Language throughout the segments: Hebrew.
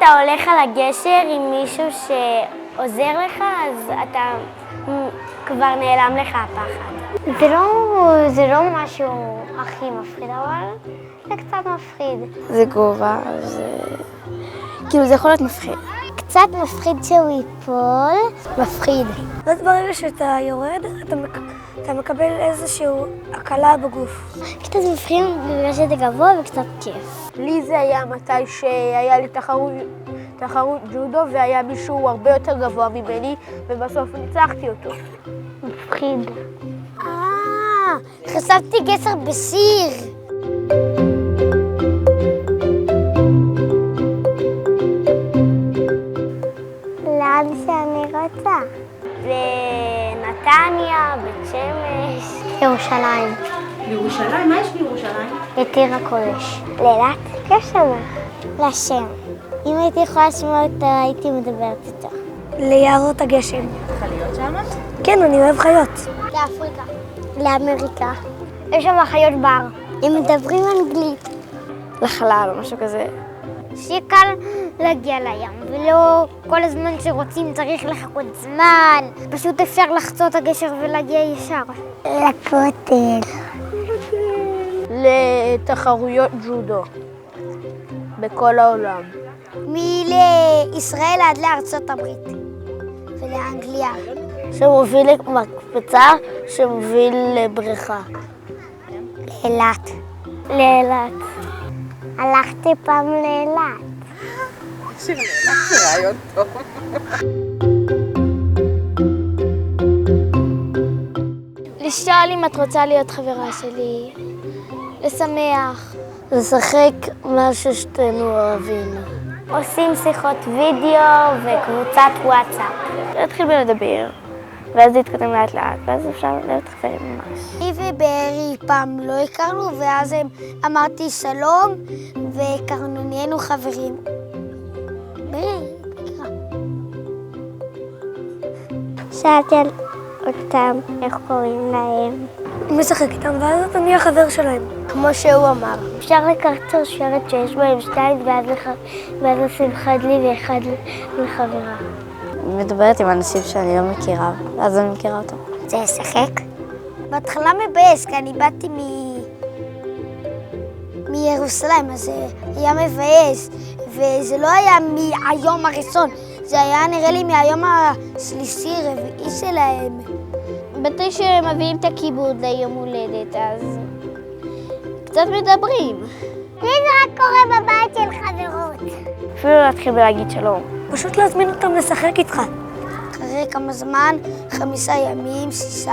אתה הולך על הגשר עם מישהו שעוזר לך, אז אתה כבר נעלם לך הפחד. זה לא משהו הכי מפחיד, אבל זה קצת מפחיד. זה גובה, כאילו זה יכול להיות מפחיד. קצת מפחיד שהוא ייפול, מפחיד. אז ברגע שאתה יורד, אתה מקבל איזושהי הקלה בגוף. קצת מפחיד בגלל שזה גבוה וקצת כיף. לי זה היה מתי שהיה לי תחרות ג'ודו והיה מישהו הרבה יותר גבוה ממני ובסוף ניצחתי אותו. מפחיד. חשפתי גשר בסיר. לאן שאני רוצה. בנתניה, בית שמש. ירושלים. בירושלים? מה יש בירושלים? את עיר הקודש. לאילת? יש שם. לשם. אם הייתי יכולה לשמוע אותה, הייתי מדברת איתה. ליערות הגשם. צריכה להיות שם? כן, אני אוהב חיות. לאפריקה. לאמריקה. יש שם חיות בר. הם מדברים אנגלית. לחלל או משהו כזה. שיהיה קל להגיע לים, ולא כל הזמן שרוצים צריך לחכות זמן. פשוט אפשר לחצות הגשר ולהגיע ישר. לכותל. לתחרויות ג'ודו בכל העולם. מישראל עד לארצות הברית ולאנגליה. שמוביל למקפצה, שמוביל לבריכה. לאילת. לאילת. הלכתי פעם לאילת. שיר לאילת זה רעיון טוב. לשאול אם את רוצה להיות חברה שלי, לשמח. לשחק מה ששתינו אוהבים. עושים שיחות וידאו וקבוצת וואטסאפ. להתחיל בלדבר, ואז להתקדם לאט לאט, ואז אפשר להיות חברים ממש. היא ובארי פעם לא הכרנו, ואז אמרתי שלום, והכרנו, נהיינו חברים. בארי, תקרא. שאלתי על אותם, איך קוראים להם. אני משחק איתם, ואז אני החבר שלהם. כמו שהוא אמר. אפשר לקחת שרשרת שיש בהם שתיים, ואז לשים אחד לי ואחד לחברה. מדברת עם אנשים שאני לא מכירה, אז אני מכירה אותם. זה לשחק? בהתחלה מבאס, כי אני באתי מירושלים, אז זה היה מבאס, וזה לא היה מהיום הראשון, זה היה נראה לי מהיום השלישי, רביעי שלהם. מתי שמביאים את הכיבוד ליום הולדת, אז קצת מדברים. זה רק קורה בבית של חברות. אפילו להתחיל בלהגיד שלום. פשוט להזמין אותם לשחק איתך. אחרי כמה זמן, 5 ימים, 6,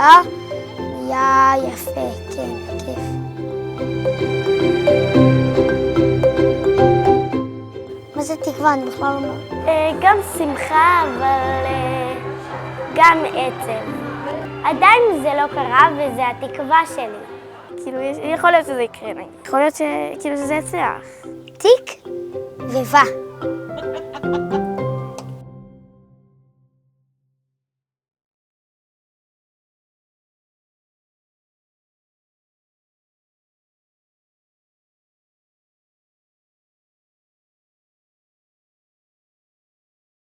נהיה יפה, כן, כיף. מה זה תקווה? אני בכלל לא אומר. גם שמחה, אבל גם עצב. עדיין זה לא קרה וזה התקווה שלי. כאילו, יכול להיות שזה יקרה, נגיד. יכול להיות שזה יצליח. תיק ובה.